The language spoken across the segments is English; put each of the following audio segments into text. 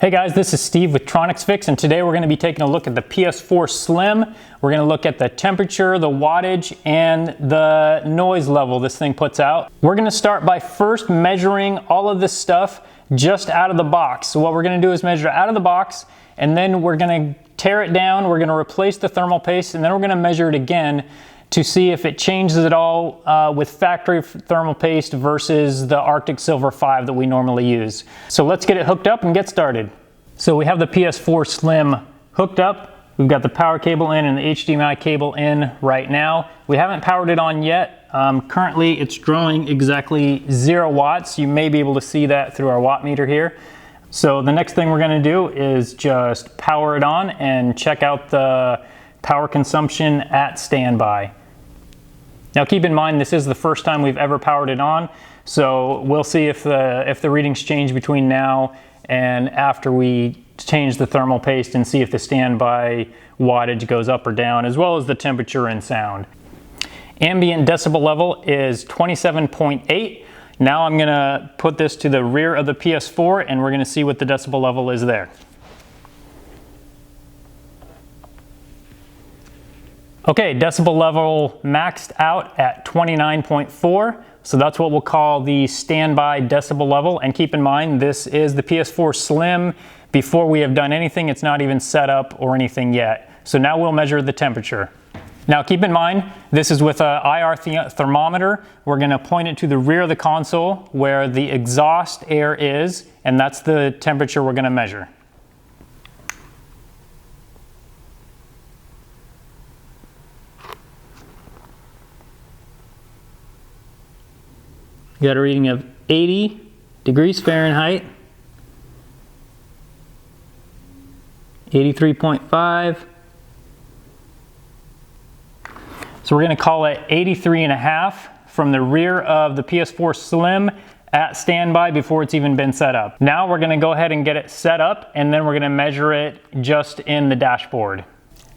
Hey guys, this is Steve with TronicsFix, and today we're going to be taking a look at the PS4 Slim. We're going to look at the temperature, the wattage, and the noise level this thing puts out. We're going to start by first measuring all of this stuff just out of the box. So what we're going to do is measure out of the box, and then we're going to tear it down, we're going to replace the thermal paste, and then we're going to measure it again to see if it changes at all with factory thermal paste versus the Arctic Silver 5 that we normally use. So let's get it hooked up and get started. So we have the PS4 Slim hooked up. We've got the power cable in and the HDMI cable in right now. We haven't powered it on yet. Currently it's drawing exactly 0 watts. You may be able to see that through our watt meter here. So the next thing we're going to do is just power it on and check out the power consumption at standby. Now keep in mind, this is the first time we've ever powered it on, so we'll see if the readings change between now and after we change the thermal paste and see if the standby wattage goes up or down, as well as the temperature and sound. Ambient decibel level is 27.8. Now I'm going to put this to the rear of the PS4 and we're going to see what the decibel level is there. Okay, decibel level maxed out at 29.4, so that's what we'll call the standby decibel level. And keep in mind, this is the PS4 Slim. Before we have done anything, it's not even set up or anything yet. So now we'll measure the temperature. Now keep in mind, this is with an IR thermometer. We're going to point it to the rear of the console where the exhaust air is, and that's the temperature we're going to measure. We got a reading of 80 degrees Fahrenheit, 83.5. So we're going to call it 83.5 from the rear of the PS4 Slim at standby before it's even been set up. Now we're going to go ahead and get it set up, and then we're going to measure it just in the dashboard.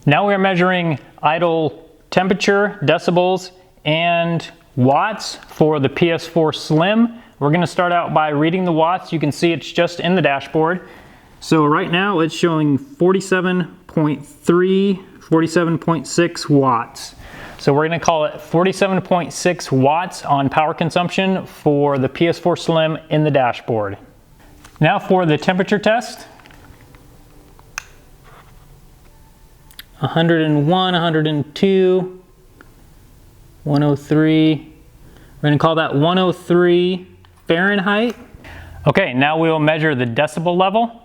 Now we're measuring idle temperature, decibels, and watts for the PS4 Slim. We're going to start out by reading the watts. You can see it's just in the dashboard. So right now it's showing 47.3, 47.6 watts. So we're going to call it 47.6 watts on power consumption for the PS4 Slim in the dashboard. Now for the temperature test. 101, 102, 103. We're going to call that 103 Fahrenheit. Okay, now we will measure the decibel level.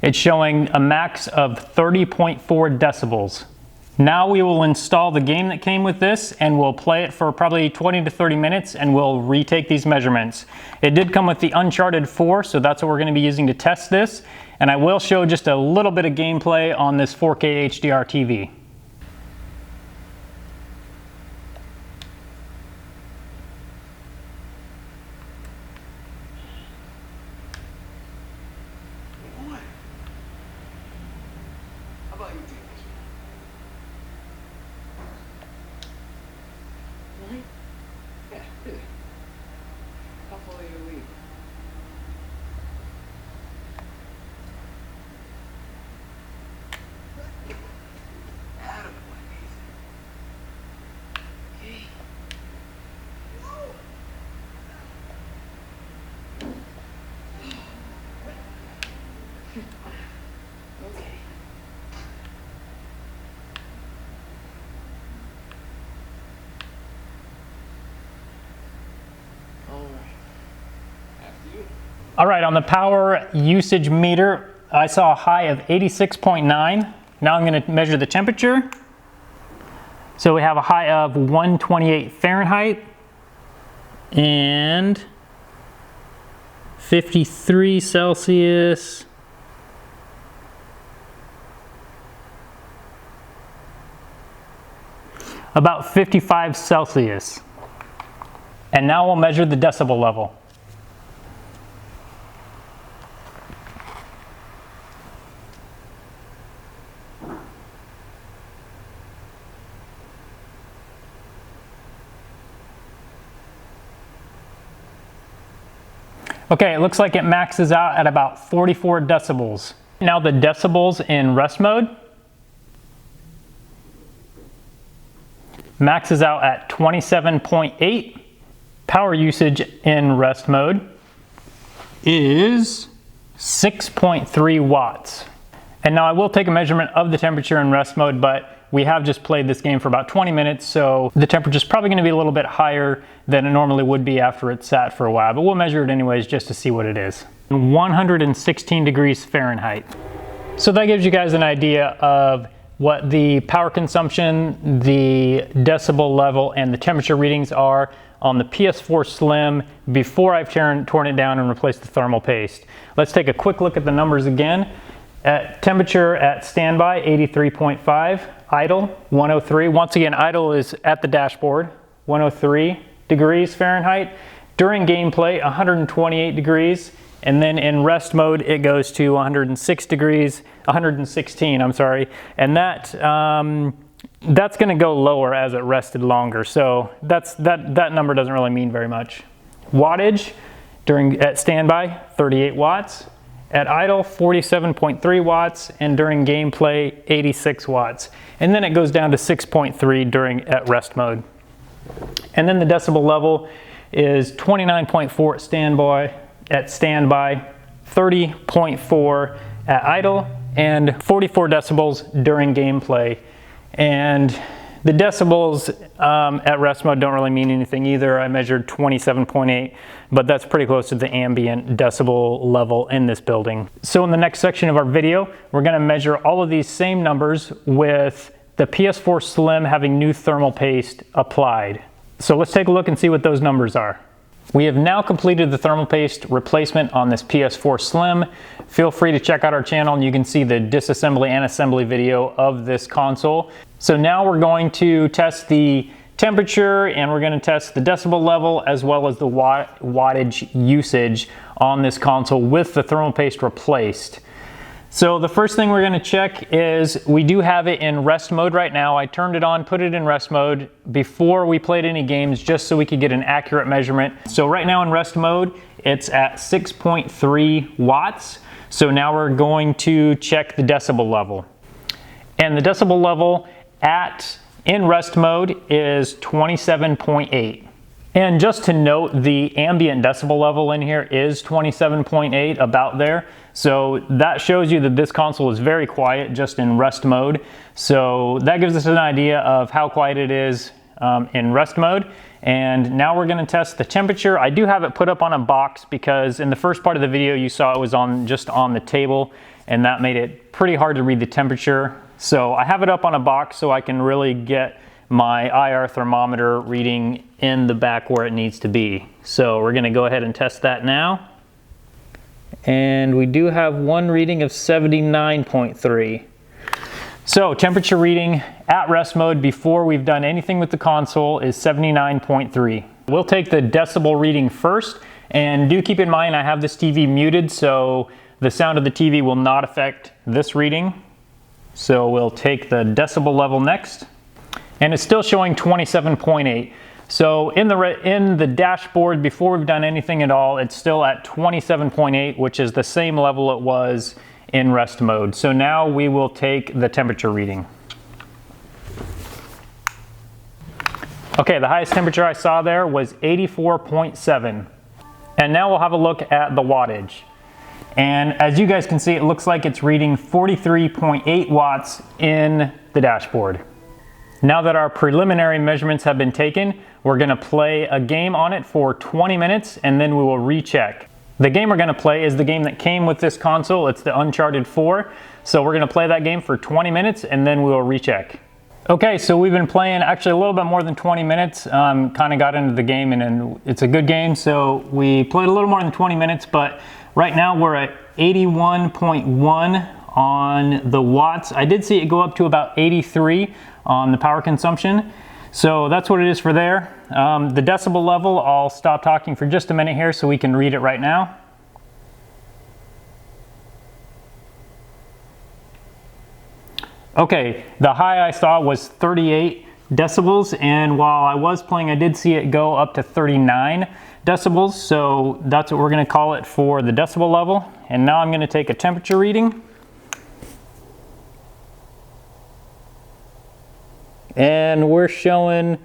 It's showing a max of 30.4 decibels. Now we will install the game that came with this and we'll play it for probably 20 to 30 minutes and we'll retake these measurements. It did come with the Uncharted 4, so that's what we're going to be using to test this. And I will show just a little bit of gameplay on this 4K HDR TV. How about you do this? Really? Yeah, do it. I'll follow your lead. Out of it, okay. Whoa. Okay. All right, on the power usage meter, I saw a high of 86.9. Now I'm going to measure the temperature. So we have a high of 128 Fahrenheit and 53 Celsius. About 55 Celsius. And now we'll measure the decibel level. Okay, it looks like it maxes out at about 44 decibels. Now the decibels in rest mode maxes out at 27.8. Power usage in rest mode is 6.3 watts. And now I will take a measurement of the temperature in rest mode, but we have just played this game for about 20 minutes, so the temperature is probably going to be a little bit higher than it normally would be after it's sat for a while, but we'll measure it anyways just to see what it is. 116 degrees Fahrenheit. So that gives you guys an idea of what the power consumption, the decibel level, and the temperature readings are on the PS4 Slim before I've torn it down and replaced the thermal paste. Let's take a quick look at the numbers again. At temperature at standby, 83.5, idle, 103. Once again, idle is at the dashboard, 103 degrees Fahrenheit. During gameplay, 128 degrees. And then in rest mode, it goes to 116, I'm sorry. And that's gonna go lower as it rested longer. So that number doesn't really mean very much. Wattage at standby, 38 watts. At idle, 47.3 watts, and during gameplay, 86 watts. And then it goes down to 6.3 at rest mode. And then the decibel level is 29.4 at standby, 30.4 at idle, and 44 decibels during gameplay. And the decibels at rest mode don't really mean anything either. I measured 27.8, but that's pretty close to the ambient decibel level in this building. So in the next section of our video, we're gonna measure all of these same numbers with the PS4 Slim having new thermal paste applied. So let's take a look and see what those numbers are. We have now completed the thermal paste replacement on this PS4 Slim. Feel free to check out our channel and you can see the disassembly and assembly video of this console. So now we're going to test the temperature and we're going to test the decibel level as well as the wattage usage on this console with the thermal paste replaced. So the first thing we're going to check is we do have it in rest mode right now. I turned it on, put it in rest mode before we played any games just so we could get an accurate measurement. So right now in rest mode, it's at 6.3 watts. So now we're going to check the decibel level. And the decibel level in rest mode is 27.8. And just to note, the ambient decibel level in here is 27.8, about there. So that shows you that this console is very quiet just in rest mode. So that gives us an idea of how quiet it is in rest mode. And now we're gonna test the temperature. I do have it put up on a box because in the first part of the video you saw it was just on the table, and that made it pretty hard to read the temperature. So I have it up on a box so I can really get my IR thermometer reading in the back where it needs to be. So we're gonna go ahead and test that now. And we do have one reading of 79.3. So temperature reading at rest mode before we've done anything with the console is 79.3. We'll take the decibel reading first, and do keep in mind I have this TV muted, so the sound of the TV will not affect this reading. So we'll take the decibel level next, and it's still showing 27.8. So in the dashboard, before we've done anything at all, it's still at 27.8, which is the same level it was in rest mode. So now we will take the temperature reading. Okay, the highest temperature I saw there was 84.7. And now we'll have a look at the wattage. And as you guys can see, it looks like it's reading 43.8 watts in the dashboard. Now that our preliminary measurements have been taken, we're gonna play a game on it for 20 minutes and then we will recheck. The game we're gonna play is the game that came with this console. It's the Uncharted 4. So we're gonna play that game for 20 minutes and then we will recheck. Okay, so we've been playing actually a little bit more than 20 minutes. Kind of got into the game and it's a good game. So we played a little more than 20 minutes, but right now we're at 81.1 on the watts. I did see it go up to about 83 on the power consumption. So that's what it is for there. The decibel level, I'll stop talking for just a minute here so we can read it right now. Okay, the high I saw was 38 decibels, and while I was playing, I did see it go up to 39 decibels, so that's what we're going to call it for the decibel level. And now I'm going to take a temperature reading. And we're showing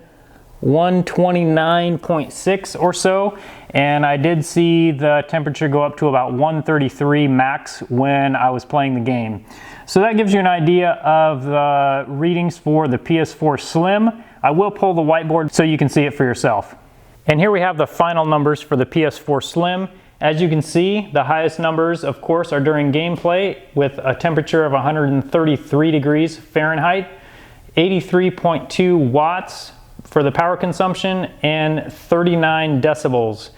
129.6 or so, and I did see the temperature go up to about 133 max when I was playing the game. So that gives you an idea of the readings for the PS4 Slim. I will pull the whiteboard so you can see it for yourself. And here we have the final numbers for the PS4 Slim. As you can see, the highest numbers, of course, are during gameplay with a temperature of 133 degrees Fahrenheit, 83.2 watts for the power consumption, and 39 decibels.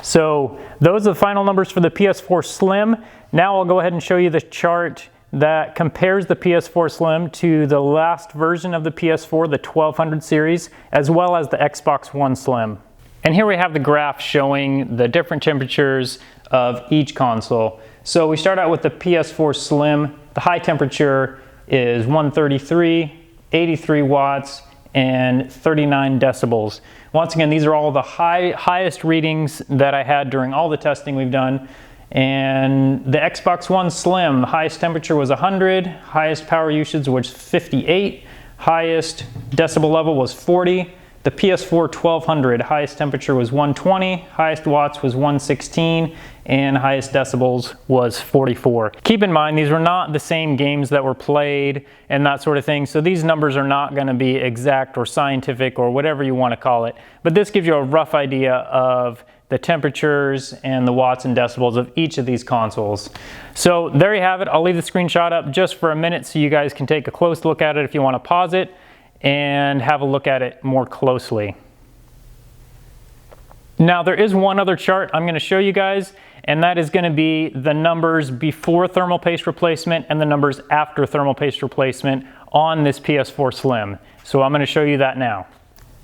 So those are the final numbers for the PS4 Slim. Now I'll go ahead and show you the chart that compares the PS4 Slim to the last version of the PS4, the 1200 series, as well as the Xbox One Slim. And here we have the graph showing the different temperatures of each console. So we start out with the PS4 Slim. The high temperature is 133, 83 watts, and 39 decibels. Once again, these are all the highest readings that I had during all the testing we've done. And the Xbox One Slim, the highest temperature was 100, highest power usage was 58, highest decibel level was 40. The PS4 1200, highest temperature was 120, highest watts was 116, and highest decibels was 44. Keep in mind, these were not the same games that were played and that sort of thing, so these numbers are not going to be exact or scientific or whatever you want to call it. But this gives you a rough idea of the temperatures and the watts and decibels of each of these consoles. So there you have it. I'll leave the screenshot up just for a minute so you guys can take a close look at it if you want to pause it and have a look at it more closely. Now there is one other chart I'm going to show you guys, and that is going to be the numbers before thermal paste replacement and the numbers after thermal paste replacement on this PS4 Slim. So I'm going to show you that now.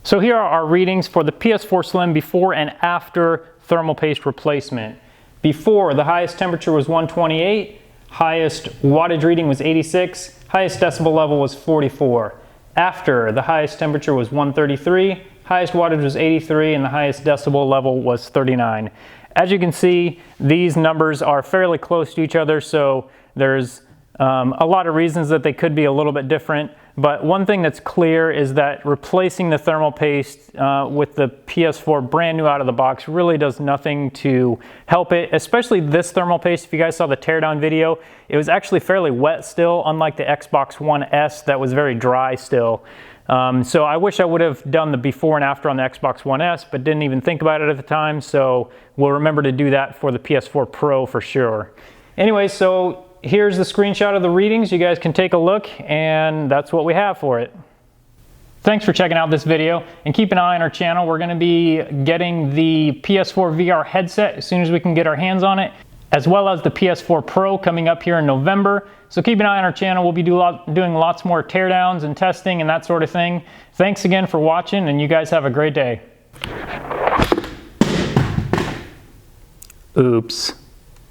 So here are our readings for the PS4 Slim before and after thermal paste replacement. Before, the highest temperature was 128, highest wattage reading was 86, highest decibel level was 44. After, the highest temperature was 133, highest wattage was 83, and the highest decibel level was 39. As you can see, these numbers are fairly close to each other, so there's a lot of reasons that they could be a little bit different. But one thing that's clear is that replacing the thermal paste with the PS4 brand new out of the box really does nothing to help it, especially this thermal paste. If you guys saw the teardown video, it was actually fairly wet still, unlike the Xbox One S that was very dry still. So I wish I would have done the before and after on the Xbox One S, but didn't even think about it at the time, so we'll remember to do that for the PS4 Pro for sure. Anyway, so here's the screenshot of the readings. You guys can take a look, and that's what we have for it. Thanks for checking out this video, and keep an eye on our channel. We're going to be getting the PS4 VR headset as soon as we can get our hands on it, as well as the PS4 Pro coming up here in November. So keep an eye on our channel. We'll be doing lots more teardowns and testing and that sort of thing. Thanks again for watching, and you guys have a great day. Oops.